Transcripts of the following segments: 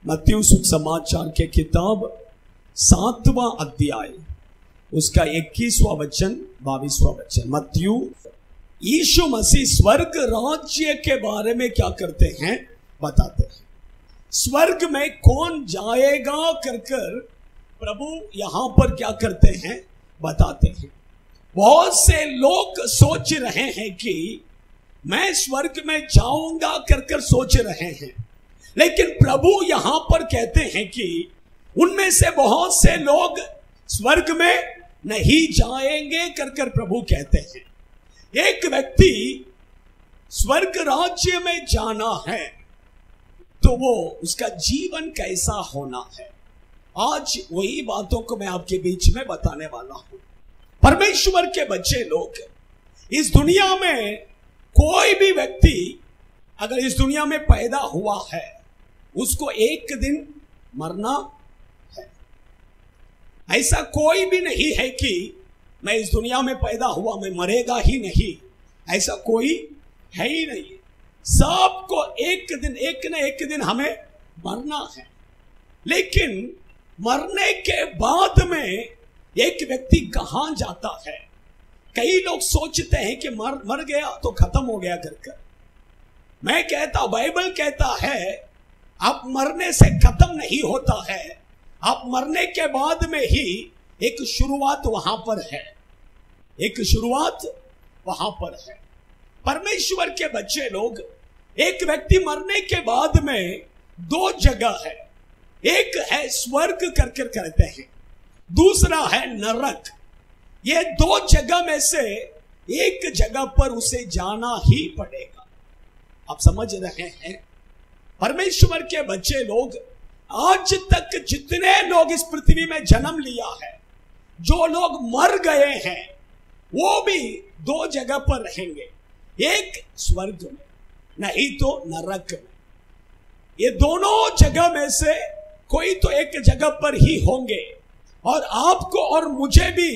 मत्ती सुसमाचार के किताब 7वां अध्याय उसका 21वां वचन 22वां वचन। मत्ती यीशु मसीह स्वर्ग राज्य के बारे में क्या करते हैं बताते हैं। स्वर्ग में कौन जाएगा कर प्रभु यहां पर क्या करते हैं बताते हैं। बहुत से लोग सोच रहे हैं कि मैं स्वर्ग में जाऊंगा कर सोच रहे हैं, लेकिन प्रभु यहां पर कहते हैं कि उनमें से बहुत से लोग स्वर्ग में नहीं जाएंगे कर प्रभु कहते हैं। एक व्यक्ति स्वर्ग राज्य में जाना है तो वो उसका जीवन कैसा होना है, आज वही बातों को मैं आपके बीच में बताने वाला हूं। परमेश्वर के बच्चे लोग, इस दुनिया में कोई भी व्यक्ति अगर इस दुनिया में पैदा हुआ है उसको एक दिन मरना है। ऐसा कोई भी नहीं है कि मैं इस दुनिया में पैदा हुआ मैं मरेगा ही नहीं, ऐसा कोई है ही नहीं। सबको एक न एक दिन हमें मरना है। लेकिन मरने के बाद में एक व्यक्ति कहां जाता है। कई लोग सोचते हैं कि मर गया तो खत्म हो गया कर। मैं कहता, बाइबल कहता है आप मरने से खत्म नहीं होता है, आप मरने के बाद में ही एक शुरुआत वहां पर है, एक शुरुआत वहां पर है। परमेश्वर के बच्चे लोग, एक व्यक्ति मरने के बाद में दो जगह है। एक है स्वर्ग कर कहते हैं, दूसरा है नरक। ये दो जगह में से एक जगह पर उसे जाना ही पड़ेगा। आप समझ रहे हैं। परमेश्वर के बच्चे लोग, आज तक जितने लोग इस पृथ्वी में जन्म लिया है, जो लोग मर गए हैं वो भी दो जगह पर रहेंगे, एक स्वर्ग में नहीं तो नरक में। ये दोनों जगह में से कोई तो एक जगह पर ही होंगे, और आपको और मुझे भी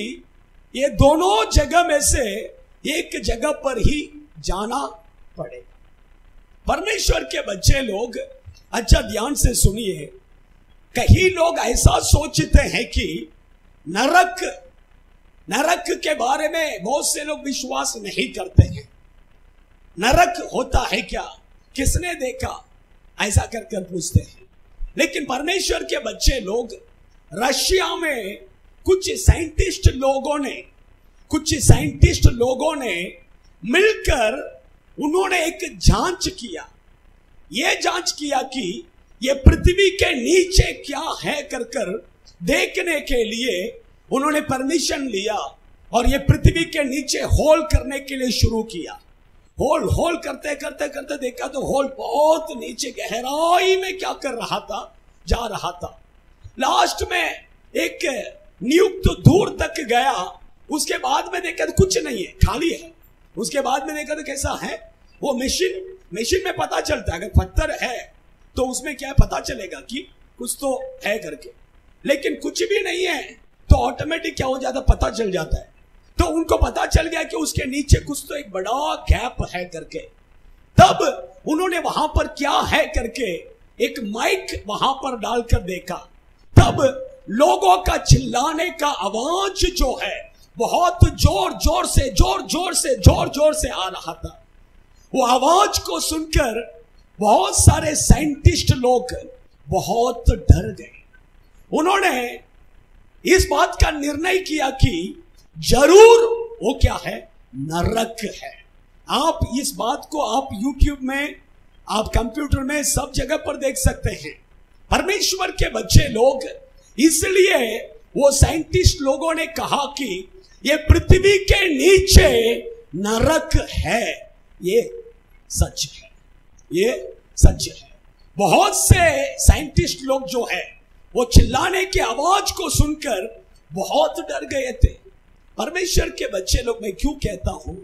ये दोनों जगह में से एक जगह पर ही जाना पड़ेगा। परमेश्वर के बच्चे लोग, अच्छा ध्यान से सुनिए। कई लोग ऐसा सोचते हैं कि नरक के बारे में बहुत से लोग विश्वास नहीं करते हैं। नरक होता है क्या, किसने देखा, ऐसा कर पूछते हैं। लेकिन परमेश्वर के बच्चे लोग, रशिया में कुछ साइंटिस्ट लोगों ने मिलकर उन्होंने एक जांच किया। यह जांच किया कि यह पृथ्वी के नीचे क्या है कर देखने के लिए उन्होंने परमिशन लिया, और यह पृथ्वी के नीचे होल करने के लिए शुरू किया। होल करते देखा तो होल बहुत नीचे गहराई में क्या कर रहा था, जा रहा था। लास्ट में एक नियुक्त दूर तक गया, उसके बाद में देखा तो कुछ नहीं है, खाली है। उसके बाद में देखा तो कैसा है, वो मशीन में पता चलता है, अगर पत्थर है तो उसमें क्या पता चलेगा कि कुछ तो है करके, लेकिन कुछ भी नहीं है तो ऑटोमेटिक क्या हो जाता, पता चल जाता है। तो उनको पता चल गया कि उसके नीचे कुछ तो एक बड़ा गैप है करके। तब उन्होंने वहां पर क्या है करके एक माइक वहां पर डालकर देखा। तब लोगों का चिल्लाने का आवाज जो है बहुत जोर जोर से आ रहा था। वो आवाज को सुनकर बहुत सारे साइंटिस्ट लोग बहुत डर गए। उन्होंने इस बात का निर्णय किया कि जरूर वो क्या है, नरक है। आप इस बात को आप YouTube में, आप कंप्यूटर में, सब जगह पर देख सकते हैं। परमेश्वर के बच्चे लोग, इसलिए वो साइंटिस्ट लोगों ने कहा कि ये पृथ्वी के नीचे नरक है। ये सच है, ये सच है। बहुत से साइंटिस्ट लोग जो है वो चिल्लाने की आवाज को सुनकर बहुत डर गए थे। परमेश्वर के बच्चे लोग, मैं क्यों कहता हूं,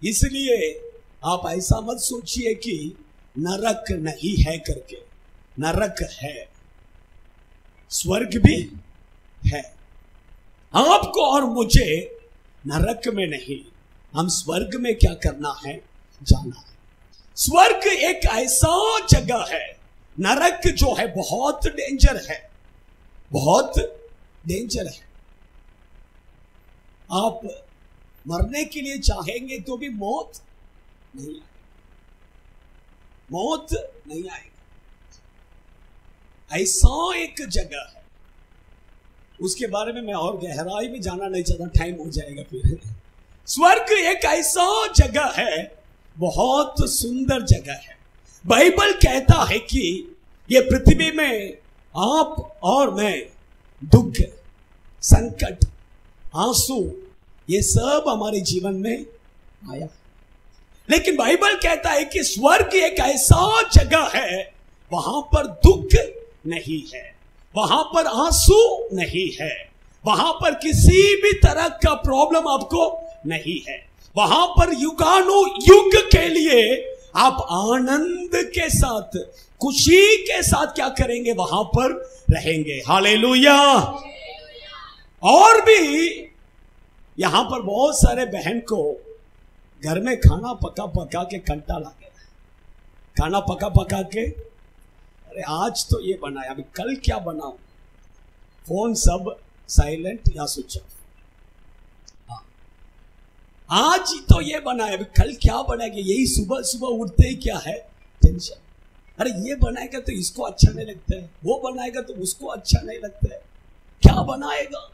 इसलिए आप ऐसा मत सोचिए कि नरक नहीं है करके। नरक है, स्वर्ग भी है। आपको और मुझे नरक में नहीं, हम स्वर्ग में क्या करना है, जाना है। स्वर्ग एक ऐसा जगह है नरक जो है बहुत डेंजर है, बहुत डेंजर है। आप मरने के लिए चाहेंगे तो भी मौत नहीं आएगी, मौत नहीं आएगी। ऐसा एक जगह है, उसके बारे में मैं और गहराई में जाना नहीं चाहता, टाइम हो जाएगा फिर। स्वर्ग एक ऐसा जगह है, बहुत सुंदर जगह है। बाइबल कहता है कि ये पृथ्वी में आप और मैं दुख, संकट, आंसू, ये सब हमारे जीवन में आया, लेकिन बाइबल कहता है कि स्वर्ग एक ऐसा जगह है, वहां पर दुख नहीं है, वहां पर आंसू नहीं है, वहां पर किसी भी तरह का प्रॉब्लम आपको नहीं है। वहां पर युगानुयुग के लिए आप आनंद के साथ, खुशी के साथ क्या करेंगे, वहां पर रहेंगे। हालेलुया। और भी यहां पर बहुत सारे बहन को घर में खाना पका पका के कंटाल आ गया, खाना पका पका के, अरे आज तो ये बनाया, अभी कल क्या बनाऊं, फोन सब साइलेंट या स्विच ऑफ, आज तो ये बनाया, अभी कल क्या बनाएंगे, यही सुबह सुबह उठते ही क्या है, टेंशन। अरे ये बनाएगा तो इसको अच्छा नहीं लगता है, वो बनाएगा तो उसको अच्छा नहीं लगता है, क्या बनाएगा।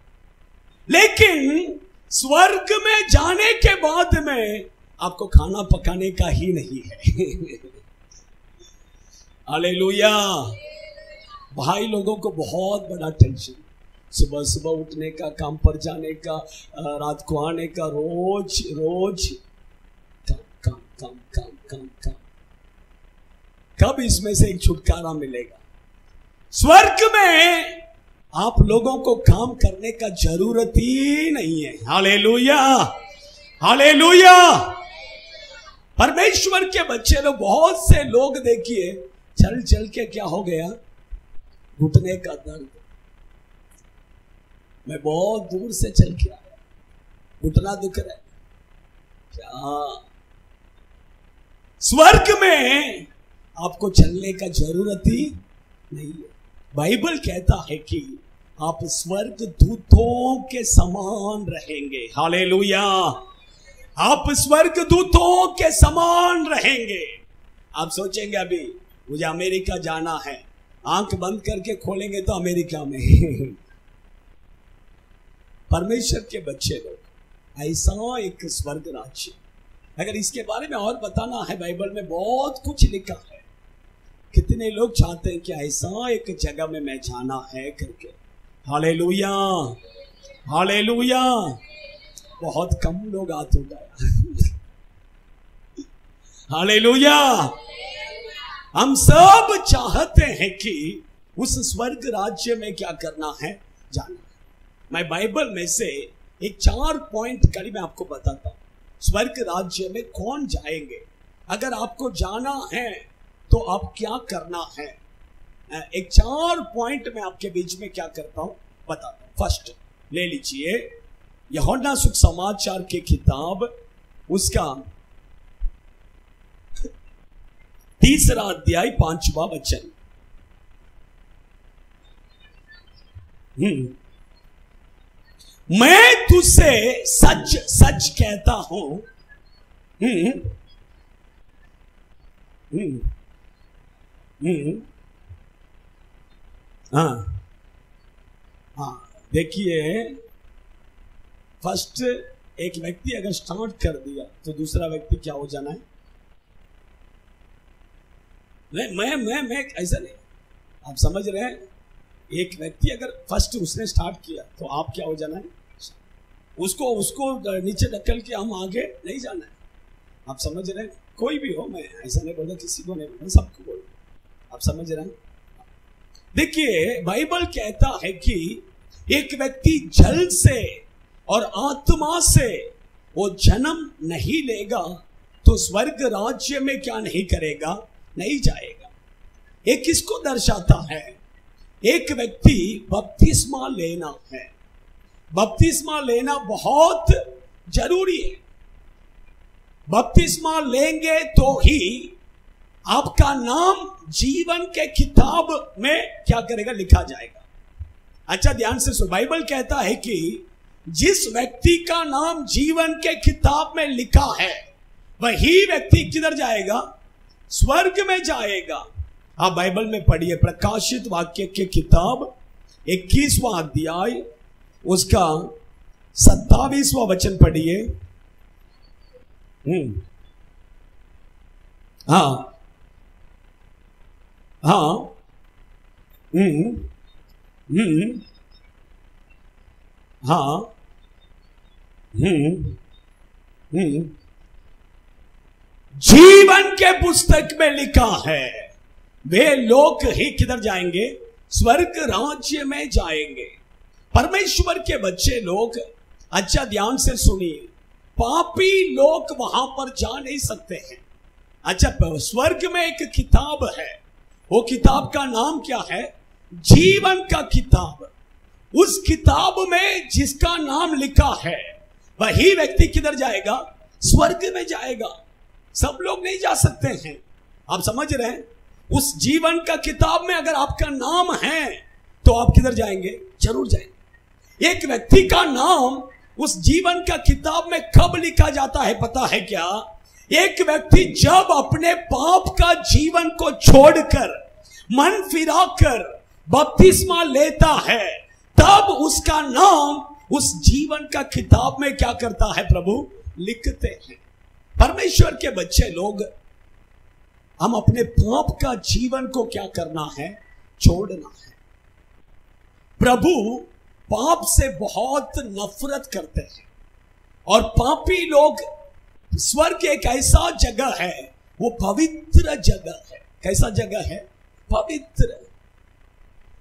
लेकिन स्वर्ग में जाने के बाद में आपको खाना पकाने का ही नहीं है। हालेलुया। भाई लोगों को बहुत बड़ा टेंशन, सुबह सुबह उठने का, काम पर जाने का, रात को आने का, रोज रोज काम काम काम काम काम काम। कब इसमें से एक छुटकारा मिलेगा। स्वर्ग में आप लोगों को काम करने का जरूरत ही नहीं है। Hallelujah, hallelujah. परमेश्वर के बच्चे लोग, बहुत से लोग देखिए चल चल के क्या हो गया, घुटने का दर्द। मैं बहुत दूर से चल के आया, घुटना दुख रहा है क्या। स्वर्ग में आपको चलने का जरूरत ही नहीं है। बाइबल कहता है कि आप स्वर्ग दूतों के समान रहेंगे। हालेलुया। आप स्वर्ग दूतों के समान रहेंगे। आप सोचेंगे अभी मुझे अमेरिका जाना है, आंख बंद करके खोलेंगे तो अमेरिका में। परमेश्वर के बच्चे लोग, ऐसा एक स्वर्ग राज्य, अगर इसके बारे में और बताना है, बाइबल में बहुत कुछ लिखा है। कितने लोग चाहते हैं कि ऐसा एक जगह में मैं जाना है करके। Hallelujah, hallelujah. बहुत कम लोग हाथ उठाया। हालेलुया। हम सब चाहते हैं कि उस स्वर्ग राज्य में क्या करना है, जाना है। मैं बाइबल में से एक 4 पॉइंट कड़ी मैं आपको बताता हूं। स्वर्ग राज्य में कौन जाएंगे, अगर आपको जाना है तो आप क्या करना है। एक 4 पॉइंट में आपके बीच में क्या करता हूं, बताता हूं। फर्स्ट ले लीजिए, यूहन्ना सुसमाचार की किताब, उसका 3 अध्याय 5वां वचन। मैं तुझसे सच सच कहता हूं, देखिए, फर्स्ट एक व्यक्ति अगर स्टार्ट कर दिया तो दूसरा व्यक्ति क्या हो जाना है, मैं ऐसा नहीं, आप समझ रहे हैं। एक व्यक्ति अगर फर्स्ट उसने स्टार्ट किया तो आप क्या हो जाना है, उसको नीचे ढकेल के हम आगे नहीं जाना है। आप समझ रहे हैं, कोई भी हो, मैं ऐसा नहीं बोलता, किसी को नहीं बोलता, सबको बोल, आप समझ रहे हैं। देखिए, बाइबल कहता है कि एक व्यक्ति जल से और आत्मा से वो जन्म नहीं लेगा तो स्वर्ग राज्य में क्या नहीं करेगा, नहीं जाएगा। एक किसको दर्शाता है, एक व्यक्ति बपतिस्मा लेना है। बपतिस्मा लेना बहुत जरूरी है। बपतिस्मा लेंगे तो ही आपका नाम जीवन के किताब में क्या करेगा, लिखा जाएगा। अच्छा ध्यान से सुन, बाइबल कहता है कि जिस व्यक्ति का नाम जीवन के किताब में लिखा है वही व्यक्ति किधर जाएगा, स्वर्ग में जाएगा। आप बाइबल में पढ़िए, प्रकाशित वाक्य के किताब 21वां अध्याय उसका 27वां वचन पढ़िए। हाँ हाँ हाँ जीवन के पुस्तक में लिखा है वे लोग ही किधर जाएंगे, स्वर्ग राज्य में जाएंगे। परमेश्वर के बच्चे लोग अच्छा ध्यान से सुनिए, पापी लोग वहां पर जा नहीं सकते हैं। अच्छा, स्वर्ग में एक किताब है, वो किताब का नाम क्या है, जीवन का किताब। उस किताब में जिसका नाम लिखा है वही व्यक्ति किधर जाएगा, स्वर्ग में जाएगा। सब लोग नहीं जा सकते हैं, आप समझ रहे हैं। उस जीवन का किताब में अगर आपका नाम है तो आप किधर जाएंगे, जरूर जाएंगे। एक व्यक्ति का नाम उस जीवन का किताब में कब लिखा जाता है पता है क्या, एक व्यक्ति जब अपने पाप का जीवन को छोड़कर मन फिराकर बपतिस्मा लेता है तब उसका नाम उस जीवन का किताब में क्या करता है, प्रभु लिखते हैं। परमेश्वर के बच्चे लोग, हम अपने पाप का जीवन को क्या करना है, छोड़ना है। प्रभु पाप से बहुत नफरत करते हैं और पापी लोग, स्वर्ग एक ऐसा जगह है, वो पवित्र जगह है। कैसा जगह है, पवित्र।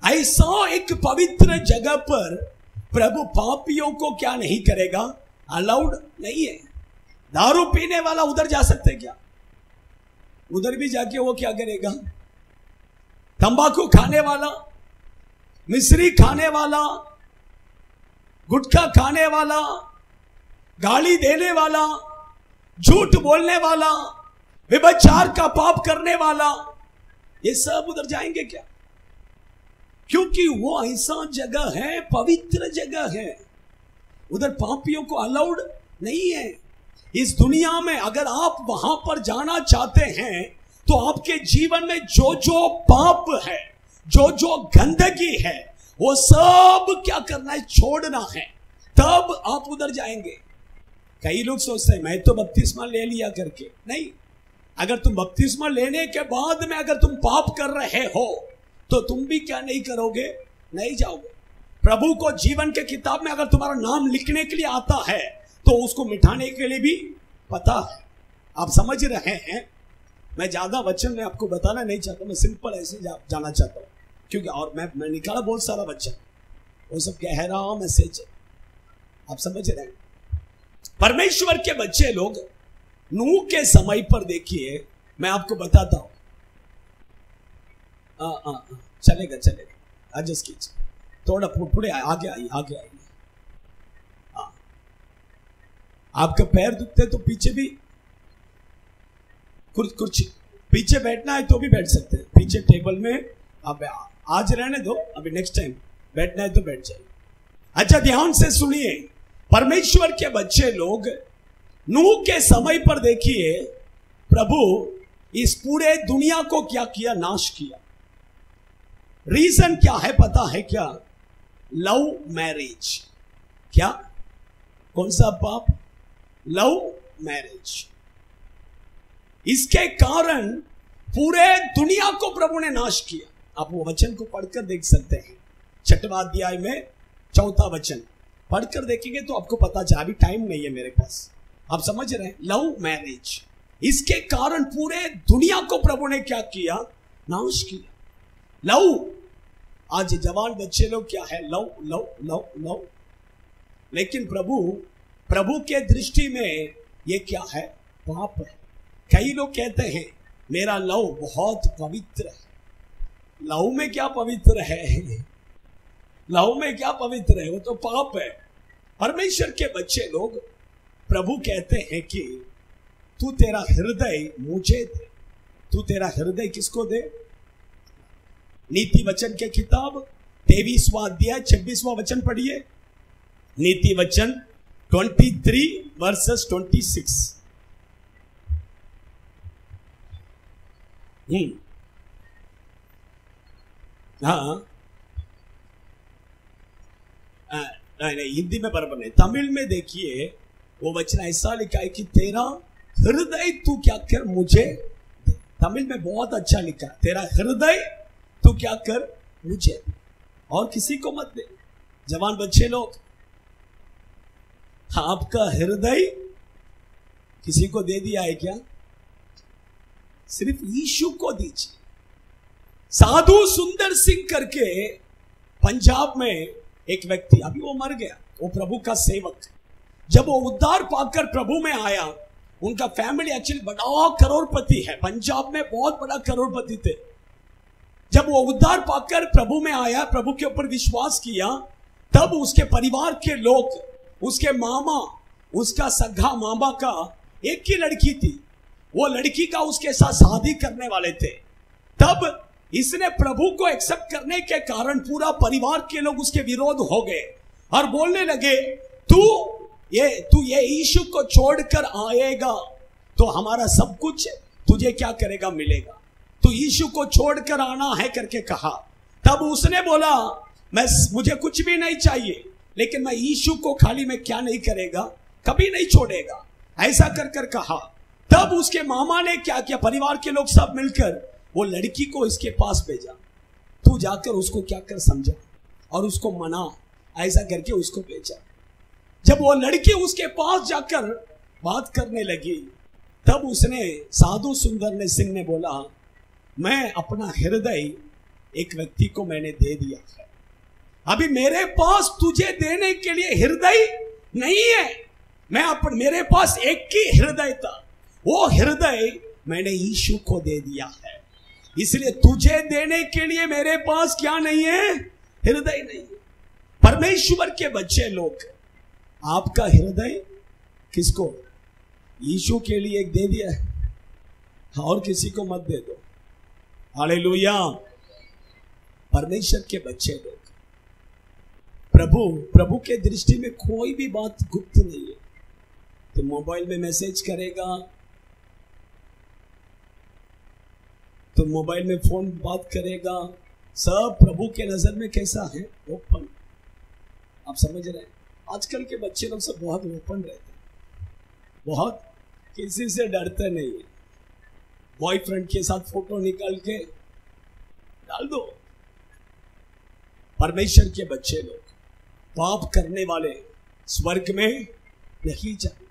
ऐसा एक पवित्र जगह पर प्रभु पापियों को क्या नहीं करेगा, अलाउड नहीं है। दारू पीने वाला उधर जा सकते क्या, उधर भी जाके वो क्या करेगा, तंबाकू खाने वाला, मिश्री खाने वाला, गुटखा खाने वाला, गाली देने वाला, झूठ बोलने वाला, व्यभिचार का पाप करने वाला, ये सब उधर जाएंगे क्या, क्योंकि वो ऐसा जगह है, पवित्र जगह है, उधर पापियों को अलाउड नहीं है। इस दुनिया में अगर आप वहां पर जाना चाहते हैं तो आपके जीवन में जो जो पाप है, जो जो गंदगी है, वो सब क्या करना है, छोड़ना है, तब आप उधर जाएंगे। कई लोग सोचते हैं मैं तो बपतिस्मा ले लिया करके, नहीं। अगर तुम बपतिस्मा लेने के बाद में अगर तुम पाप कर रहे हो तो तुम भी क्या नहीं करोगे, नहीं जाओगे। प्रभु को जीवन के किताब में अगर तुम्हारा नाम लिखने के लिए आता है तो उसको मिटाने के लिए भी पता है। आप समझ रहे हैं। मैं ज्यादा वचन में आपको बताना नहीं चाहता, मैं सिंपल ऐसे जाना चाहता हूँ, क्योंकि और मैं निकाला बहुत सारा वचन, वो सब गहरा मैसेज है, आप समझ रहे हैं। परमेश्वर के बच्चे लोग नूह के समय पर देखिए, मैं आपको बताता हूं। चलेगा चलेगा, एडजस्ट कीजिए, थोड़ा पुढे आगे आइए, आगे आइए। आपका पैर दुखते तो पीछे भी कुर्सी, पीछे बैठना है तो भी बैठ सकते हैं, पीछे टेबल में आप आज रहने दो, अभी नेक्स्ट टाइम बैठना है तो बैठ जाइए। अच्छा ध्यान से सुनिए, परमेश्वर के बच्चे लोग नूह के समय पर देखिए, प्रभु इस पूरे दुनिया को क्या किया, नाश किया। रीजन क्या है पता है क्या, लव मैरिज। क्या, कौन सा पाप, लव मैरिज। इसके कारण पूरे दुनिया को प्रभु ने नाश किया। आप वो वचन को पढ़कर देख सकते हैं, 6वां अध्याय में 4था वचन पढ़कर देखेंगे तो आपको पता चला। अभी टाइम नहीं है मेरे पास, आप समझ रहे हैं। लव मैरिज, इसके कारण पूरे दुनिया को प्रभु ने क्या किया, नाश किया। लव, आज जवान बच्चे लोग क्या है, लव लव लव लव। लेकिन प्रभु के दृष्टि में ये क्या है, पाप है। कई लोग कहते हैं मेरा लव बहुत पवित्र है। लव में क्या पवित्र है, लव में क्या पवित्र है, वो तो पाप है। परमेश्वर के बच्चे लोग, प्रभु कहते हैं कि तू तेरा हृदय मुझे दे, तू तेरा हृदय किसको दे? नीति वचन के किताब 23वां अध्याय 26वां वचन पढ़िए। नीति वचन 23 वर्सेस 26। हाँ, नहीं हिंदी में बराबर नहीं, तमिल में देखिए वो वचन ऐसा लिखा है कि तेरा हृदय तू क्या कर मुझे दे। तमिल में बहुत अच्छा लिखा, तेरा हृदय तू क्या कर मुझे दे, और किसी को मत दे। जवान बच्चे लोग, आपका हृदय किसी को दे दिया है क्या? सिर्फ यीशु को दीजिए। साधु सुंदर सिंह करके पंजाब में एक व्यक्ति, अभी वो मर गया, वो प्रभु का सेवक। जब वो उद्धार पाकर प्रभु में आया, उनका फैमिली एक्चुअली बड़ा करोड़पति है, पंजाब में बहुत बड़ा करोड़पति थे। जब वो उद्धार पाकर प्रभु में आया, प्रभु के ऊपर विश्वास किया, तब उसके परिवार के लोग, उसके मामा, उसका सगा मामा का एक ही लड़की थी, वो लड़की का उसके साथ शादी करने वाले थे। तब इसने प्रभु को एक्सेप्ट करने के कारण पूरा परिवार के लोग उसके विरोध हो गए और बोलने लगे, तू ये यीशु को छोड़कर आएगा तो हमारा सब कुछ तुझे क्या करेगा, मिलेगा। तो यीशु को छोड़कर आना है करके कहा। तब उसने बोला, मुझे कुछ भी नहीं चाहिए, लेकिन मैं यीशु को खाली में क्या नहीं करेगा, कभी नहीं छोड़ेगा, ऐसा कर कर कहा। तब उसके मामा ने क्या किया, परिवार के लोग सब मिलकर वो लड़की को इसके पास भेजा, तू जाकर उसको क्या कर समझा और उसको मना, ऐसा करके उसको भेजा। जब वो लड़की उसके पास जाकर बात करने लगी, तब उसने, साधु सुंदर सिंह ने बोला, मैं अपना हृदय एक व्यक्ति को मैंने दे दिया है, अभी मेरे पास तुझे देने के लिए हृदय नहीं है। मेरे पास एक ही हृदय था, वो हृदय मैंने यीशु को दे दिया है, इसलिए तुझे देने के लिए मेरे पास क्या नहीं है, हृदय नहीं है। परमेश्वर के बच्चे लोग, आपका हृदय किसको? यीशु के लिए एक दे दिया है, और किसी को मत दे दो। हालेलुया। परमेश्वर के बच्चे लोग, प्रभु के दृष्टि में कोई भी बात गुप्त नहीं है। तो मोबाइल में मैसेज करेगा, तो मोबाइल में फोन बात करेगा, सब प्रभु के नजर में कैसा है? ओपन। आप समझ रहे हैं? आजकल के बच्चे लोग सब बहुत ओपन रहते हैं, बहुत किसी से डरते नहीं है। बॉयफ्रेंड के साथ फोटो निकाल के डाल दो। परमेश्वर के बच्चे लोग, पाप करने वाले स्वर्ग में नहीं जाए,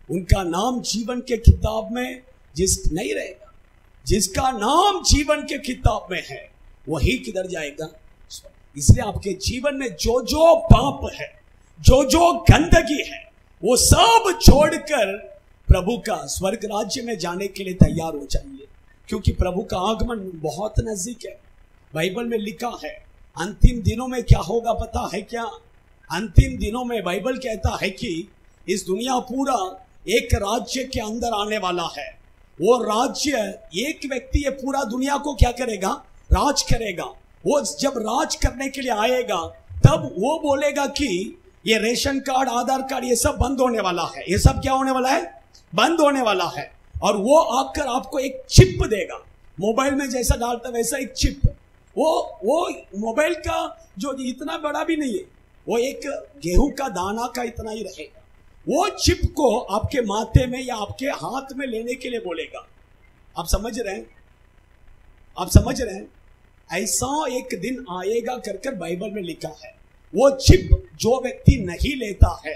उनका नाम जीवन के किताब में नहीं रहेगा। जिसका नाम जीवन के किताब में है वही किधर जाएगा? इसलिए आपके जीवन में जो जो पाप है, जो जो गंदगी है, वो सब छोड़कर प्रभु का स्वर्ग राज्य में जाने के लिए तैयार हो जाइए, क्योंकि प्रभु का आगमन बहुत नजदीक है। बाइबल में लिखा है, अंतिम दिनों में क्या होगा पता है क्या? अंतिम दिनों में बाइबल कहता है कि इस दुनिया पूरा एक राज्य के अंदर आने वाला है। वो राज्य, एक व्यक्ति ये पूरा दुनिया को क्या करेगा? राज करेगा। वो जब राज करने के लिए आएगा, तब वो बोलेगा कि ये रेशन कार्ड, आधार कार्ड, ये सब बंद होने वाला है। ये सब क्या होने वाला है? बंद होने वाला है। और वो आकर आपको एक चिप देगा, मोबाइल में जैसा डालता वैसा एक चिप। वो मोबाइल का जो इतना बड़ा भी नहीं है, वो एक गेहूं का दाना का इतना ही रहेगा। वो चिप को आपके माथे में या आपके हाथ में लेने के लिए बोलेगा। आप समझ रहे हैं? आप समझ रहे हैं? ऐसा एक दिन आएगा कर कर बाइबल में लिखा है। वो चिप जो व्यक्ति नहीं लेता है,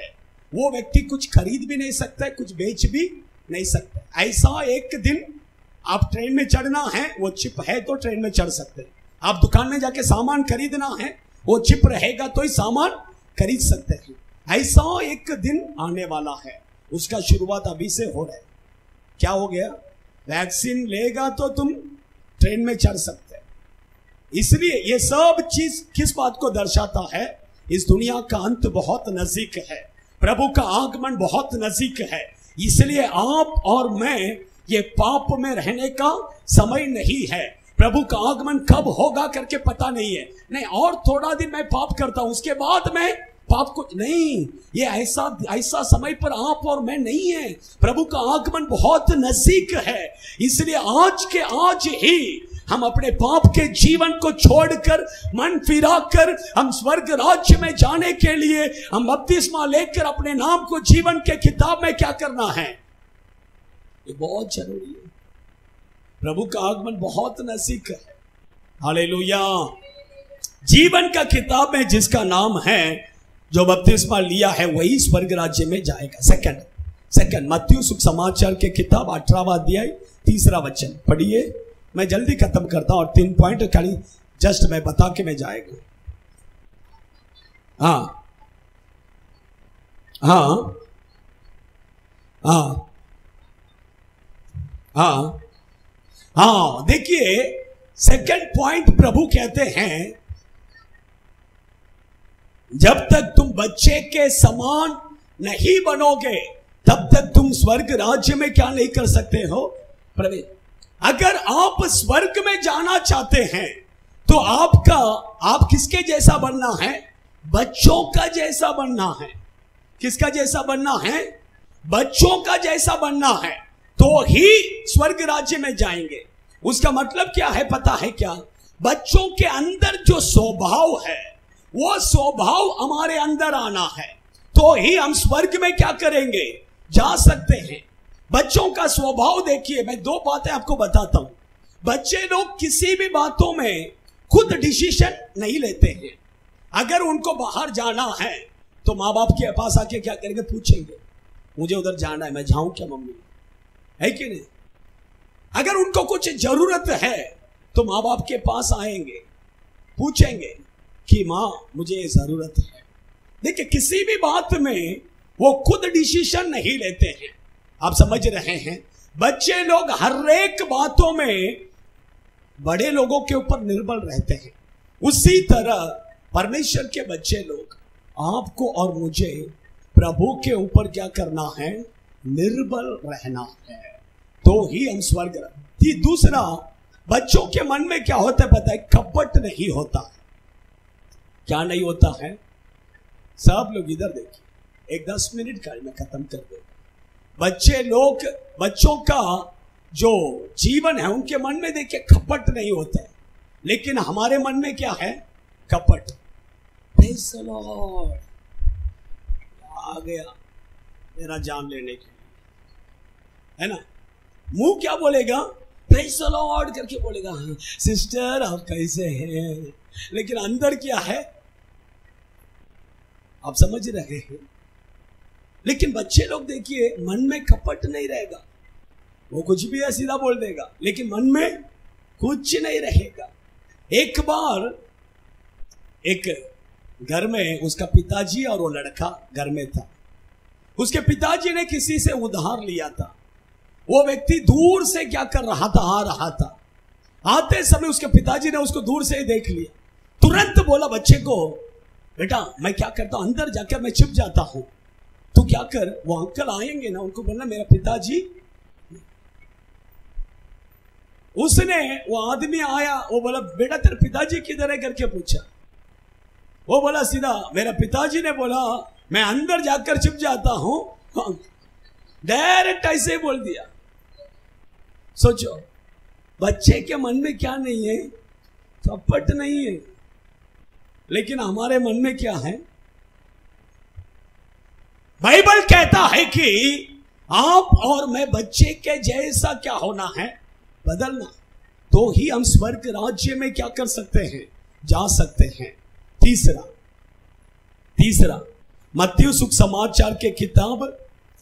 वो व्यक्ति कुछ खरीद भी नहीं सकता है, कुछ बेच भी नहीं सकता। ऐसा एक दिन आप ट्रेन में चढ़ना है, वो चिप है तो ट्रेन में चढ़ सकते हैं। आप दुकान में जाके सामान खरीदना है, वो चिप रहेगा तो ही सामान खरीद सकते हैं। ऐसा एक दिन आने वाला है, उसका शुरुआत अभी से हो रहा है। क्या हो गया? वैक्सीन लेगा तो तुम ट्रेन में चढ़ सकते हैं। इसलिए ये सब चीज किस बात को दर्शाता है? इस दुनिया का अंत बहुत नजदीक है, प्रभु का आगमन बहुत नजदीक है। इसलिए आप और मैं ये पाप में रहने का समय नहीं है। प्रभु का आगमन कब होगा करके पता नहीं है। नहीं, और थोड़ा दिन मैं पाप करता हूं, उसके बाद मैं पाप को नहीं, ये ऐसा समय पर आप और मैं नहीं है। प्रभु का आगमन बहुत नजदीक है। इसलिए आज के आज ही हम अपने पाप के जीवन को छोड़कर, मन फिराकर हम स्वर्ग राज्य में जाने के लिए हम बपतिस्मा लेकर अपने नाम को जीवन के किताब में क्या करना है, ये बहुत जरूरी है। प्रभु का आगमन बहुत नजदीक है। हालेलुया। जीवन का किताब में जिसका नाम है, जो बपतिस्मा लिया है, वही स्वर्ग राज्य में जाएगा। सेकंड मत्ती सुसमाचार के किताब 18वां अध्याय 3रा वचन पढ़िए। मैं जल्दी खत्म करता हूं और 3 पॉइंट खाली जस्ट मैं बता के मैं जाएगा। हाँ हाँ हाँ हाँ हाँ, देखिए सेकंड पॉइंट प्रभु कहते हैं, जब तक तुम बच्चे के समान नहीं बनोगे तब तक तुम स्वर्ग राज्य में क्या नहीं कर सकते हो, प्रवेश। अगर आप स्वर्ग में जाना चाहते हैं तो आप किसके जैसा बनना है, बच्चों का जैसा बनना है। किसका जैसा बनना है, बच्चों का जैसा बनना है, तो ही स्वर्ग राज्य में जाएंगे। उसका मतलब क्या है पता है क्या, बच्चों के अंदर जो स्वभाव है वो स्वभाव हमारे अंदर आना है, तो ही हम स्वर्ग में क्या करेंगे, जा सकते हैं। बच्चों का स्वभाव देखिए, मैं 2 बातें आपको बताता हूं। बच्चे लोग किसी भी बातों में खुद डिसीजन नहीं लेते हैं। अगर उनको बाहर जाना है तो माँ बाप के पास आके क्या करेंगे, पूछेंगे मुझे उधर जाना है, मैं जाऊं क्या मम्मी, है कि नहीं। अगर उनको कुछ जरूरत है तो माँ बाप के पास आएंगे, पूछेंगे कि माँ मुझे ये जरूरत है। देखिए किसी भी बात में वो खुद डिसीजन नहीं लेते हैं। आप समझ रहे हैं, बच्चे लोग हर एक बातों में बड़े लोगों के ऊपर निर्भर रहते हैं। उसी तरह परमेश्वर के बच्चे लोग, आपको और मुझे प्रभु के ऊपर क्या करना है, निर्भर रहना है, तो ही हम स्वर्ग। दूसरा, बच्चों के मन में क्या होता है पता है, कपट नहीं होता है। क्या नहीं होता है, सब लोग इधर देखिए, एक 10 मिनट का मैं खत्म कर दूंगा। बच्चों का जो जीवन है उनके मन में देखिए कपट नहीं होता है, लेकिन हमारे मन में क्या है, कपट। प्रेज़ द लॉर्ड, आ गया मेरा जान लेने के लिए, है ना। मुंह क्या बोलेगा, प्रेज़ द लॉर्ड करके बोलेगा, हाँ सिस्टर आप कैसे हैं, लेकिन अंदर क्या है, आप समझ रहे हैं। लेकिन बच्चे लोग देखिए मन में कपट नहीं रहेगा, वो कुछ भी है सीधा बोल देगा, लेकिन मन में कुछ नहीं रहेगा। एक बार एक घर में उसका पिताजी और वो लड़का घर में था। उसके पिताजी ने किसी से उधार लिया था। वो व्यक्ति दूर से क्या कर रहा था, आ रहा था। आते समय उसके पिताजी ने उसको दूर से ही देख लिया। तुरंत बोला बच्चे को, बेटा मैं क्या करता हूं, अंदर जाकर मैं छिप जाता हूं, तू क्या कर, वो अंकल आएंगे ना, उनको बोलना मेरा पिताजी। उसने, वो आदमी आया, वो बोला बेटा तेरे पिताजी किधर है करके पूछा। वो बोला सीधा, मेरा पिताजी ने बोला मैं अंदर जाकर छिप जाता हूं। डायरेक्ट ऐसे ही बोल दिया। सोचो बच्चे के मन में क्या नहीं है, कपट नहीं है, लेकिन हमारे मन में क्या है। बाइबल कहता है कि आप और मैं बच्चे के जैसा क्या होना है, बदलना, तो ही हम स्वर्ग राज्य में क्या कर सकते हैं, जा सकते हैं। तीसरा मत्ती सुसमाचार के किताब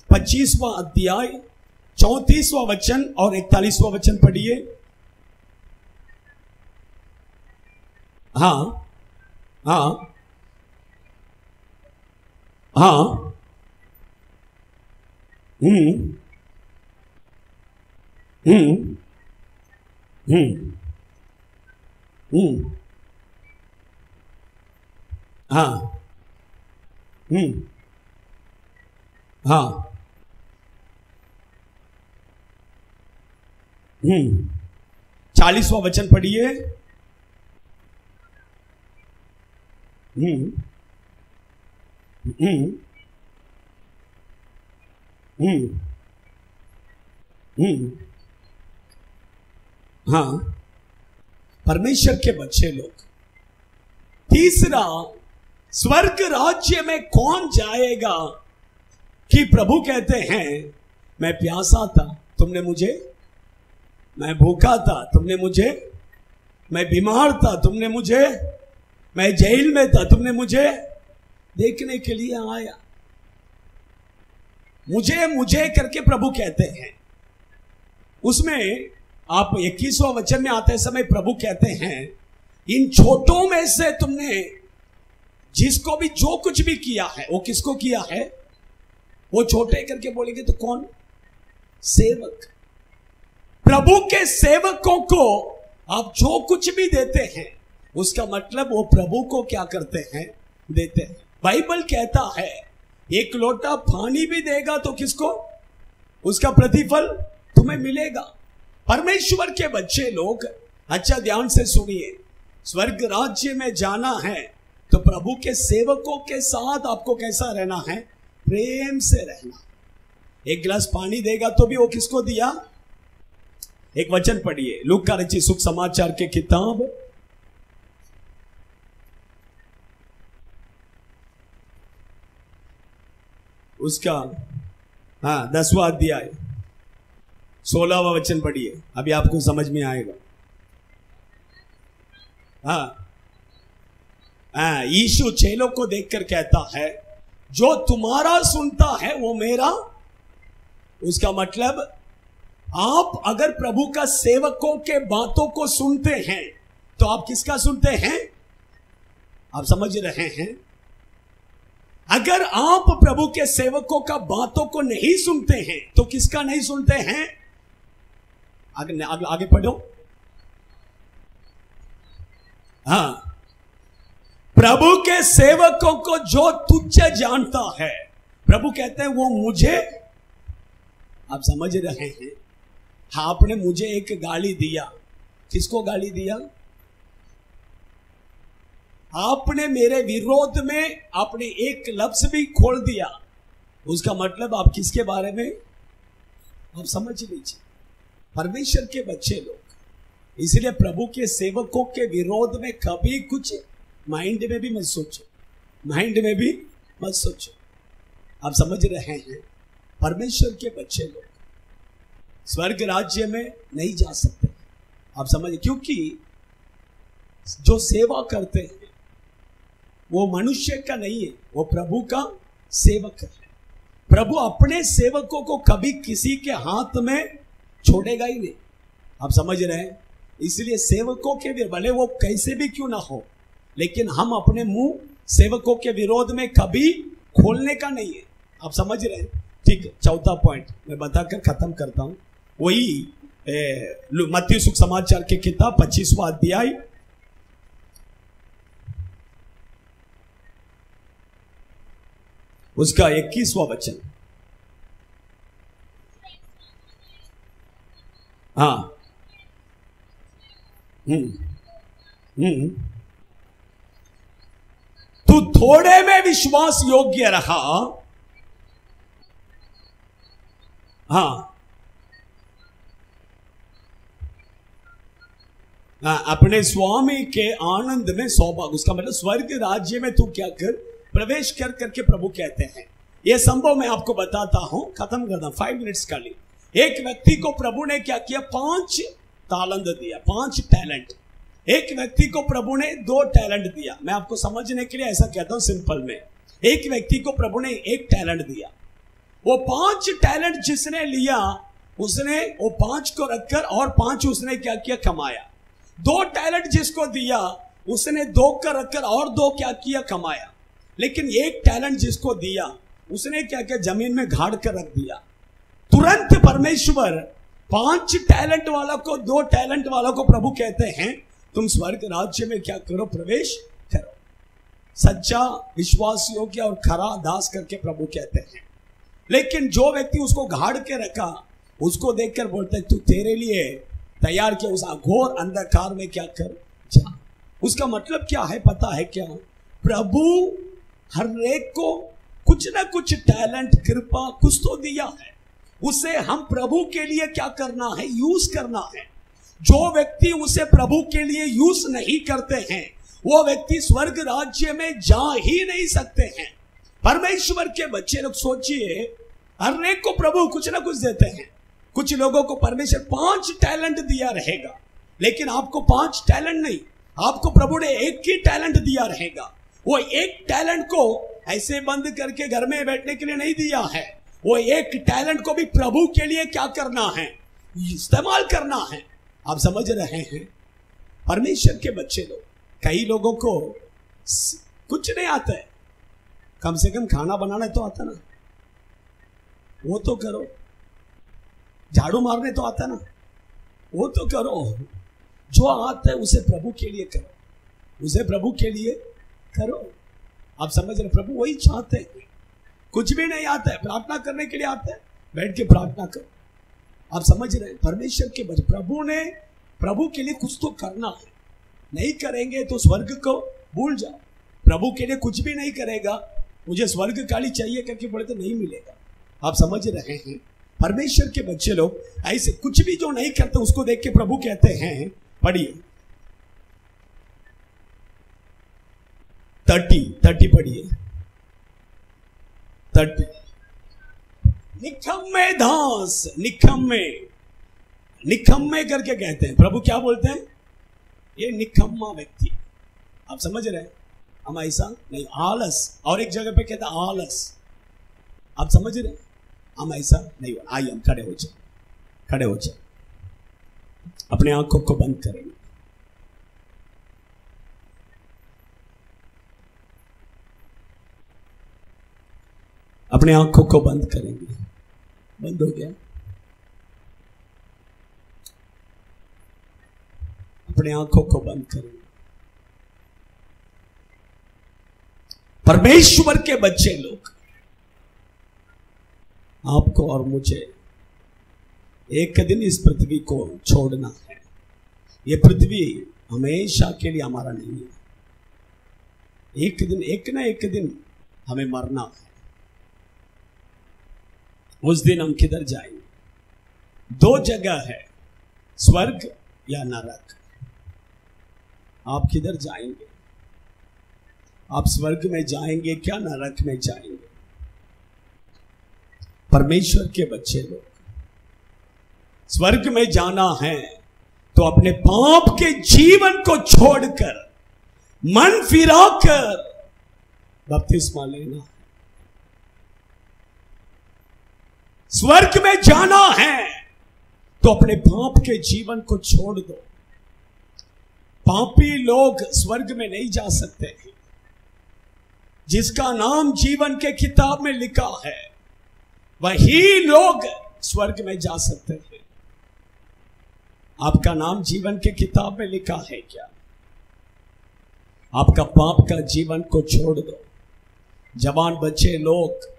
25वां अध्याय 34वां वचन और 41वां वचन पढ़िए। हाँ हाँ हाँ, हम्म हम्म हम्म हम्म, हाँ हाँ 40वां वचन पढ़िए। हाँ, परमेश्वर के बच्चे लोग। तीसरा, स्वर्ग राज्य में कौन जाएगा कि प्रभु कहते हैं मैं प्यासा था तुमने मुझे, मैं भूखा था तुमने मुझे, मैं बीमार था तुमने मुझे, मैं जेल में था तुमने मुझे देखने के लिए आया। मुझे मुझे करके प्रभु कहते हैं। उसमें आप 21वां वचन में आते समय प्रभु कहते हैं इन छोटों में से तुमने जिसको भी जो कुछ भी किया है वो किसको किया है? वो छोटे करके बोलेंगे तो कौन? सेवक। प्रभु के सेवकों को आप जो कुछ भी देते हैं उसका मतलब वो प्रभु को क्या करते हैं? देते हैं। बाइबल कहता है एक लोटा पानी भी देगा तो किसको? उसका प्रतिफल तुम्हें मिलेगा। परमेश्वर के बच्चे लोग अच्छा ध्यान से सुनिए, स्वर्ग राज्य में जाना है तो प्रभु के सेवकों के साथ आपको कैसा रहना है? प्रेम से रहना। एक गिलास पानी देगा तो भी वो किसको दिया? एक वचन पढ़िए, लूका का रचित सुख समाचार के किताब उसका 10वां अध्याय 16वां वचन पढ़िए, अभी आपको समझ में आएगा। यीशु चेलों को देखकर कहता है जो तुम्हारा सुनता है वो मेरा। उसका मतलब आप अगर प्रभु का सेवकों के बातों को सुनते हैं तो आप किसका सुनते हैं? आप समझ रहे हैं? अगर आप प्रभु के सेवकों का बातों को नहीं सुनते हैं तो किसका नहीं सुनते हैं? आगे पढ़ो। हाँ, प्रभु के सेवकों को जो तुच्छ जानता है, प्रभु कहते हैं वो मुझे। आप समझ रहे हैं? आपने मुझे एक गाली दिया, किसको गाली दिया? आपने मेरे विरोध में आपने एक लफ्ज भी खोल दिया, उसका मतलब आप किसके बारे में? आप समझ लीजिए, परमेश्वर के बच्चे लोग। इसलिए प्रभु के सेवकों के विरोध में कभी कुछ माइंड में भी मत सोचो, माइंड में भी मत सोचो। आप समझ रहे हैं? परमेश्वर के बच्चे लोग स्वर्ग राज्य में नहीं जा सकते। आप समझ, क्योंकि जो सेवा करते हैं वो मनुष्य का नहीं है, वो प्रभु का सेवक है। प्रभु अपने सेवकों को कभी किसी के हाथ में छोड़ेगा ही नहीं। आप समझ रहे हैं? इसलिए सेवकों के भी भले वो कैसे भी क्यों ना हो, लेकिन हम अपने मुंह सेवकों के विरोध में कभी खोलने का नहीं है। आप समझ रहे हैं? ठीक है, चौथा पॉइंट मैं बताकर खत्म करता हूं। वही मत्ती सुख समाचार के किताब 25वां अध्याय उसका 21वां वचन। हाँ, तू थोड़े में विश्वास योग्य रहा। हाँ, अपने स्वामी के आनंद में सौभाग्य। उसका मतलब स्वर्ग राज्य में तू क्या कर? प्रवेश कर करके प्रभु कहते हैं। यह संभव मैं आपको बताता हूं, खत्म करता हूं 5 मिनट्स का लिए। एक व्यक्ति को प्रभु ने क्या किया? 5 तालंत दिया, 5 टैलेंट। एक व्यक्ति को प्रभु ने 2 टैलेंट दिया। मैं आपको समझने के लिए ऐसा कहता हूं सिंपल में। एक व्यक्ति को प्रभु ने 1 टैलेंट दिया। वो 5 टैलेंट जिसने लिया उसने वो 5 को रखकर और 5 उसने क्या किया? कमाया। 2 टैलेंट जिसको दिया उसने 2 का रखकर और 2 क्या किया? कमाया। लेकिन 1 टैलेंट जिसको दिया उसने क्या किया? जमीन में गाड़ कर रख दिया। तुरंत परमेश्वर 5 टैलेंट वाला को 2 टैलेंट वाला को प्रभु कहते हैं तुम स्वर्ग राज्य में क्या करो? प्रवेश करो। सच्चा विश्वास योग्य और खरा दास करके प्रभु कहते हैं। लेकिन जो व्यक्ति उसको गाड़ के रखा उसको देखकर बोलता है तू तेरे लिए तैयार किया उस घोर अंधकार में क्या कर जा। उसका मतलब क्या है पता है क्या? प्रभु हर एक को कुछ ना कुछ टैलेंट, कृपा कुछ तो दिया है, उसे हम प्रभु के लिए क्या करना है? यूज करना है। जो व्यक्ति उसे प्रभु के लिए यूज नहीं करते हैं वो व्यक्ति स्वर्ग राज्य में जा ही नहीं सकते हैं। परमेश्वर के बच्चे लोग सोचिए, हर एक को प्रभु कुछ ना कुछ देते हैं। कुछ लोगों को परमेश्वर 5 टैलेंट दिया रहेगा, लेकिन आपको 5 टैलेंट नहीं, आपको प्रभु ने एक ही टैलेंट दिया रहेगा। वो एक टैलेंट को ऐसे बंद करके घर में बैठने के लिए नहीं दिया है। वो एक टैलेंट को भी प्रभु के लिए क्या करना है? इस्तेमाल करना है। आप समझ रहे हैं? परमेश्वर के बच्चे लोग, कई लोगों को कुछ नहीं आता है, कम से कम खाना बनाना तो आता ना, वो तो करो। झाड़ू मारने तो आता ना, वो तो करो। जो आता है उसे प्रभु के लिए करो, उसे प्रभु के लिए करो। आप समझ रहे? प्रभु वही चाहते हैं। कुछ भी नहीं आता है, प्रार्थना करने के लिए आता है, बैठ के प्रार्थना करो। आप समझ रहे हैं? परमेश्वर के बच्चे, प्रभु के लिए कुछ तो करना है। नहीं करेंगे तो स्वर्ग को भूल जाओ। प्रभु के लिए कुछ भी नहीं करेगा, मुझे स्वर्ग काली चाहिए करके बोले तो नहीं मिलेगा। आप समझ रहे हैं? परमेश्वर के बच्चे लोग ऐसे कुछ भी जो नहीं करते उसको देख के प्रभु कहते हैं, पढ़िए 30 पढ़िए 30। निकम्मे दास, निकम्मे करके कहते हैं। प्रभु क्या बोलते हैं? ये निकम्मा व्यक्ति। आप समझ रहे हैं? हम ऐसा नहीं, आलस। और एक जगह पे कहता है आलस। आप समझ रहे हैं? हम ऐसा नहीं। आइए हम खड़े हो जाए, अपने आंखों को बंद करेंगे। अपने आंखों को बंद करेंगे। बंद हो गया? अपने आंखों को बंद करेंगे। परमेश्वर के बच्चे लोग, आपको और मुझे एक दिन इस पृथ्वी को छोड़ना है। यह पृथ्वी हमेशा के लिए हमारा नहीं है। एक ना एक दिन हमें मरना है। उस दिन हम किधर जाएंगे? 2 जगह है, स्वर्ग या नरक। आप किधर जाएंगे? आप स्वर्ग में जाएंगे क्या नरक में जाएंगे? परमेश्वर के बच्चे लोग, स्वर्ग में जाना है तो अपने पाप के जीवन को छोड़कर, मन फिराकर बपतिस्मा लेना है। स्वर्ग में जाना है तो अपने पाप के जीवन को छोड़ दो। पापी लोग स्वर्ग में नहीं जा सकते हैं। जिसका नाम जीवन के किताब में लिखा है वही लोग स्वर्ग में जा सकते हैं। आपका नाम जीवन के किताब में लिखा है क्या? आपका पाप का जीवन को छोड़ दो। जवान बच्चे लोग,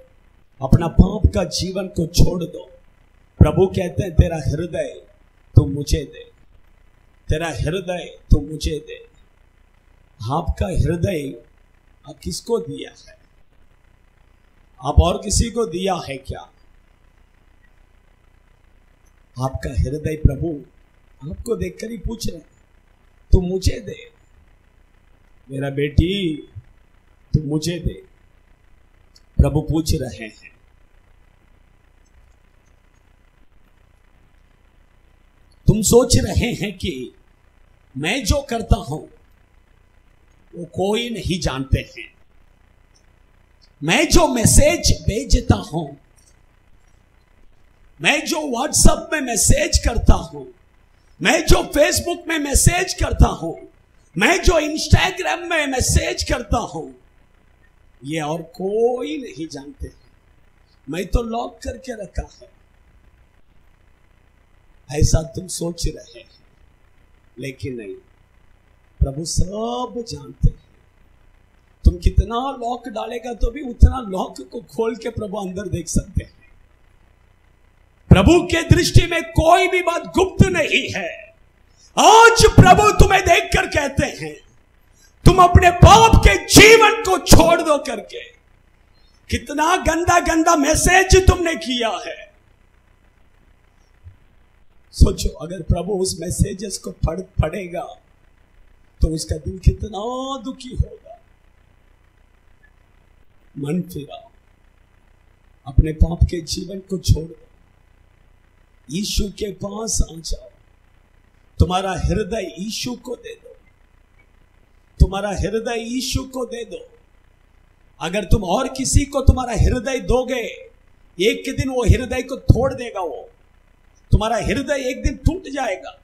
अपना पाप का जीवन को छोड़ दो। प्रभु कहते हैं तेरा हृदय तू मुझे दे, तेरा हृदय तू मुझे दे। आपका हृदय आप किसको दिया है? आप और किसी को दिया है क्या? आपका हृदय प्रभु आपको देखकर ही पूछ रहे हैं, तू मुझे दे मेरा बेटी, तू मुझे दे। प्रभु पूछ रहे हैं। तुम सोच रहे हैं कि मैं जो करता हूं वो कोई नहीं जानते हैं। मैं जो मैसेज भेजता हूं, मैं जो व्हाट्सएप में मैसेज करता हूं, मैं जो फेसबुक में मैसेज करता हूं, मैं जो इंस्टाग्राम में मैसेज करता हूं, ये और कोई नहीं जानते हैं। मैं तो लॉक करके रखा है। ऐसा तुम सोच रहे हैं, लेकिन नहीं, प्रभु सब जानते हैं। तुम कितना लॉक डालेगा तो भी उतना लॉक को खोल के प्रभु अंदर देख सकते हैं। प्रभु के दृष्टि में कोई भी बात गुप्त नहीं है। आज प्रभु तुम्हें देखकर कहते हैं तुम अपने पाप के जीवन को छोड़ दो करके। कितना गंदा गंदा मैसेज तुमने किया है। सोचो, अगर प्रभु उस मैसेजेस को पढ़ेगा तो उसका दिल कितना दुखी होगा। मन फिराओ, अपने पाप के जीवन को छोड़ दो, यीशु के पास आ जाओ, तुम्हारा हृदय यीशु को दे दो, तुम्हारा हृदय यीशु को दे दो। अगर तुम और किसी को तुम्हारा हृदय दोगे, एक के दिन वो हृदय को तोड़ देगा, वो तुम्हारा हृदय एक दिन टूट जाएगा।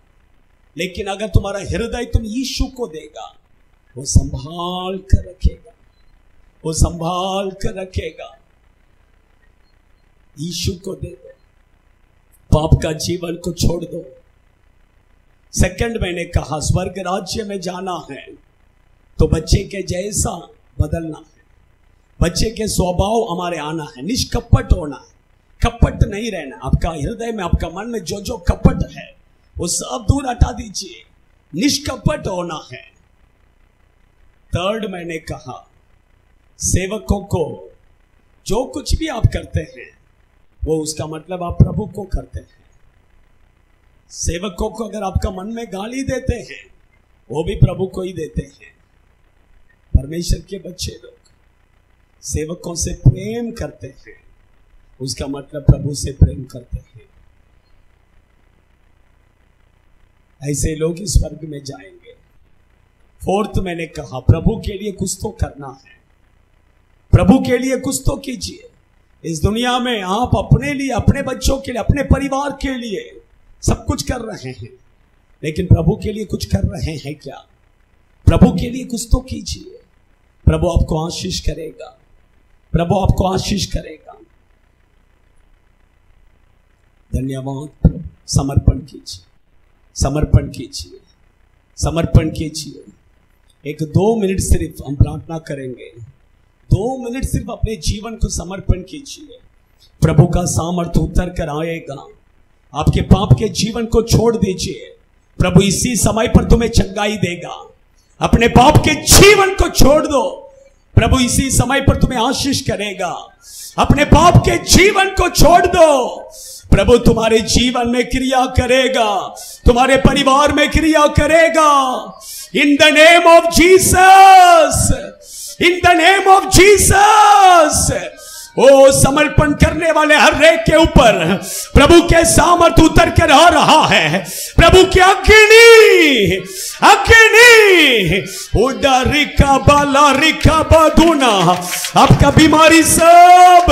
लेकिन अगर तुम्हारा हृदय तुम यीशु को देगा, वो संभाल कर रखेगा, वो संभाल कर रखेगा। यीशु को दे दो, पाप का जीवन को छोड़ दो। सेकंड मैंने कहा, स्वर्ग राज्य में जाना है तो बच्चे के जैसा बदलना है, बच्चे के स्वभाव हमारे आना है, निष्कपट होना है, कपट नहीं रहना। आपका हृदय में, आपका मन में जो जो कपट है वो सब दूर हटा दीजिए, निष्कपट होना है। थर्ड मैंने कहा, सेवकों को जो कुछ भी आप करते हैं वो उसका मतलब आप प्रभु को करते हैं। सेवकों को अगर आपका मन में गाली देते हैं वो भी प्रभु को ही देते हैं। परमेश्वर के बच्चे लोग सेवकों से प्रेम करते हैं, उसका मतलब प्रभु से प्रेम करते हैं। ऐसे लोग इस स्वर्ग में जाएंगे। फोर्थ मैंने कहा, प्रभु के लिए कुछ तो करना है, प्रभु के लिए कुछ तो कीजिए। इस दुनिया में आप अपने लिए, अपने बच्चों के लिए, अपने परिवार के लिए सब कुछ कर रहे हैं, लेकिन प्रभु के लिए कुछ कर रहे हैं क्या? प्रभु के लिए कुछ तो कीजिए। प्रभु आपको आशीष करेगा, प्रभु आपको आशीष करेगा। धन्यवाद प्रभु। समर्पण कीजिए, समर्पण कीजिए, समर्पण कीजिए। एक 2 मिनट सिर्फ हम प्रार्थना करेंगे। 2 मिनट सिर्फ अपने जीवन को समर्पण कीजिए। प्रभु का सामर्थ्य उतर कर आएगा। आपके पाप के जीवन को छोड़ दीजिए, प्रभु इसी समय पर तुम्हें चंगाई देगा। अपने पाप के जीवन को छोड़ दो, प्रभु इसी समय पर तुम्हें आशीष करेगा। अपने पाप के जीवन को छोड़ दो, प्रभु तुम्हारे जीवन में क्रिया करेगा, तुम्हारे परिवार में क्रिया करेगा। In the name of Jesus, in the name of Jesus. ओ समर्पण करने वाले हर एक के ऊपर प्रभु के सामर्थ्य उतर कर आ रहा है। प्रभु की अग्नि, अग्नि उडरिका बाला रिका बदुना। आपका बीमारी सब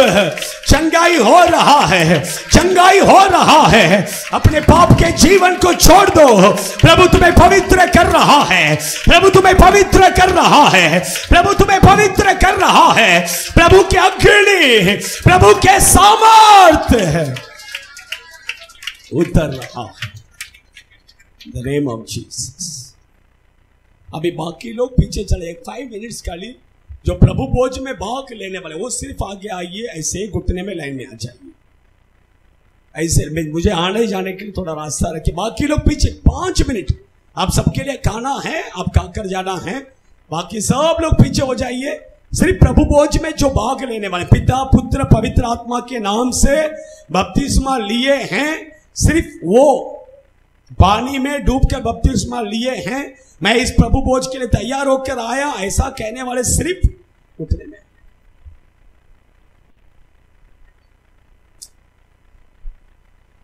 चंगाई हो रहा है, चंगाई हो रहा है। अपने पाप के जीवन को छोड़ दो, प्रभु तुम्हें पवित्र कर रहा है, प्रभु तुम्हें पवित्र कर रहा है, प्रभु तुम्हें पवित्र कर रहा है। प्रभु की अग्नि, प्रभु के सामर्थ्य उतर रहा है। The name of Jesus. अभी बाकी लोग पीछे चले, 5 मिनट्स का लिए जो प्रभु भोज में भाग लेने वाले वो सिर्फ आगे आइए, ऐसे घुटने में लाइन में आ जाइए। ऐसे मुझे आने जाने के लिए थोड़ा रास्ता रखिए। बाकी लोग पीछे 5 मिनट आप सबके लिए खाना है, आप खाकर जाना है। बाकी सब लोग पीछे हो जाइए। सिर्फ प्रभु भोज में जो भाग लेने वाले, पिता पुत्र पवित्र आत्मा के नाम से बपतिस्मा लिए हैं, सिर्फ वो पानी में डूबकर बपतिस्मा लिए हैं, मैं इस प्रभु भोज के लिए तैयार होकर आया, ऐसा कहने वाले सिर्फ उठने में।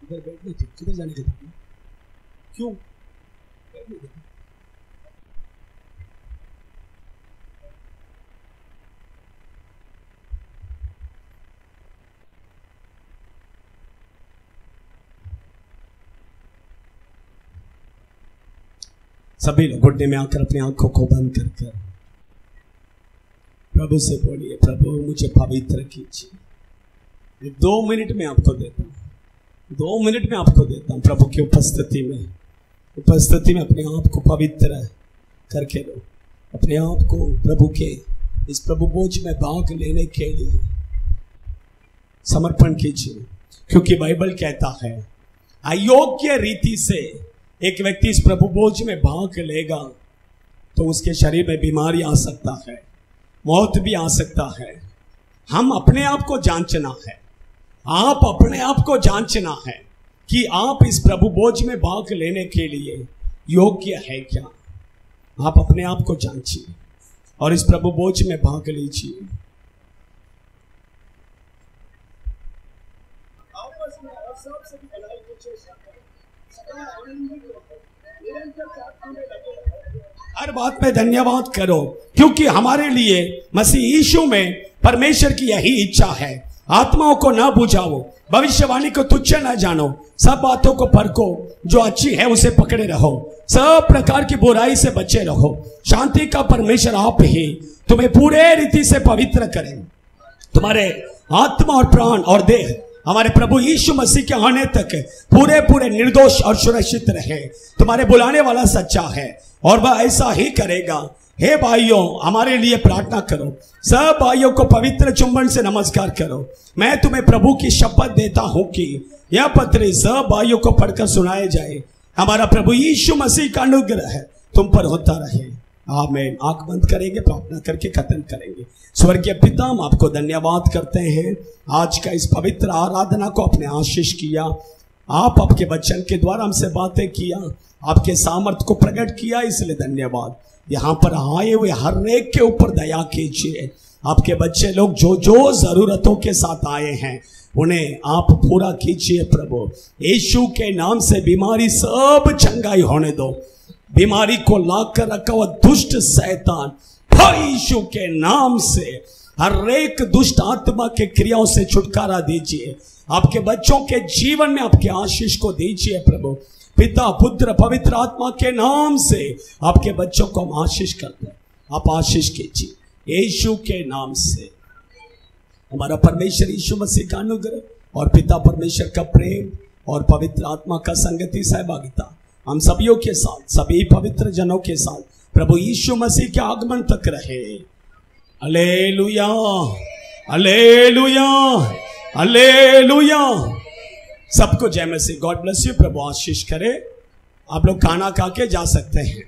इधर बैठने थे, किधर जाने के थे? क्यों बैठने थे? सभी लोग घुटने में आकर अपनी आंखों को बंद कर कर प्रभु से बोलिए, प्रभु मुझे पवित्र कीजिए। 2 मिनट में आपको देता हूँ, 2 मिनट में आपको देता हूँ। प्रभु की उपस्थिति में अपने आप को पवित्र करके लो। अपने आप को प्रभु के इस प्रभु भोज में भाग लेने के लिए समर्पण कीजिए। क्योंकि बाइबल कहता है, अयोग्य रीति से एक व्यक्ति इस प्रभु भोज में भाग लेगा तो उसके शरीर में बीमारी आ सकता है, मौत भी आ सकता है। हम अपने आप को जांचना है, आप अपने आप को जांचना है कि आप इस प्रभु भोज में भाग लेने के लिए योग्य है क्या। आप अपने आप को जांचिए और इस प्रभु भोज में भाग लीजिए। हर बात में धन्यवाद करो, क्योंकि हमारे लिए मसीह यीशु में परमेश्वर की यही इच्छा है। आत्माओं को न बुझाओ, भविष्यवाणी को तुच्छ न जानो, सब बातों को परखो, जो अच्छी है उसे पकड़े रहो, सब प्रकार की बुराई से बचे रहो। शांति का परमेश्वर आप ही तुम्हें पूरे रीति से पवित्र करें। तुम्हारे आत्मा और प्राण और देह हमारे प्रभु यीशु मसीह के आने तक पूरे पूरे निर्दोष और सुरक्षित रहे। तुम्हारे बुलाने वाला सच्चा है और वह ऐसा ही करेगा। हे भाइयों, हमारे लिए प्रार्थना करो। सब भाइयों को पवित्र चुंबन से नमस्कार करो। मैं तुम्हें प्रभु की शपथ देता हूं कि यह पत्री सब भाइयों को पढ़कर सुनाए जाए। हमारा प्रभु यीशु मसीह का अनुग्रह तुम पर होता रहे। आमीन। आंख बंद करेंगे, प्रार्थना करके खत्म करेंगे। स्वर्गीय पिता, हम आपको धन्यवाद करते हैं आज का इस पवित्र आराधना को अपने आशीष किया। आप आपके वचन के द्वारा हमसे बातें किया, आपके सामर्थ्य को प्रकट किया, इसलिए धन्यवाद। यहाँ पर आए हुए हर एक के ऊपर दया कीजिए। आपके बच्चे लोग जो जो जरूरतों के साथ आए हैं उन्हें आप पूरा कीजिए प्रभु। यीशु के नाम से बीमारी सब चंगाई होने दो। बीमारी को लाकर रखा हुआ दुष्ट शैतान यीशु के नाम से हर एक दुष्ट आत्मा के क्रियाओं से छुटकारा दीजिए। आपके बच्चों के जीवन में आपके आशीष को दीजिए प्रभु। पिता, पुत्र, पवित्र आत्मा के नाम से आपके बच्चों को हम आशीष करते हैं। आप आशीष कीजिए यीशु के नाम से। हमारा परमेश्वर यीशु मसीह का अनुग्रह और पिता परमेश्वर का प्रेम और पवित्र आत्मा का संगति सहभागिता हम सभियों के साथ, सभी पवित्र जनों के साथ प्रभु यीशु मसीह के आगमन तक रहे। Hallelujah, hallelujah, hallelujah. सबको जय मसीह। God bless you. प्रभु आशीष करे। आप लोग खाना खा के जा सकते हैं।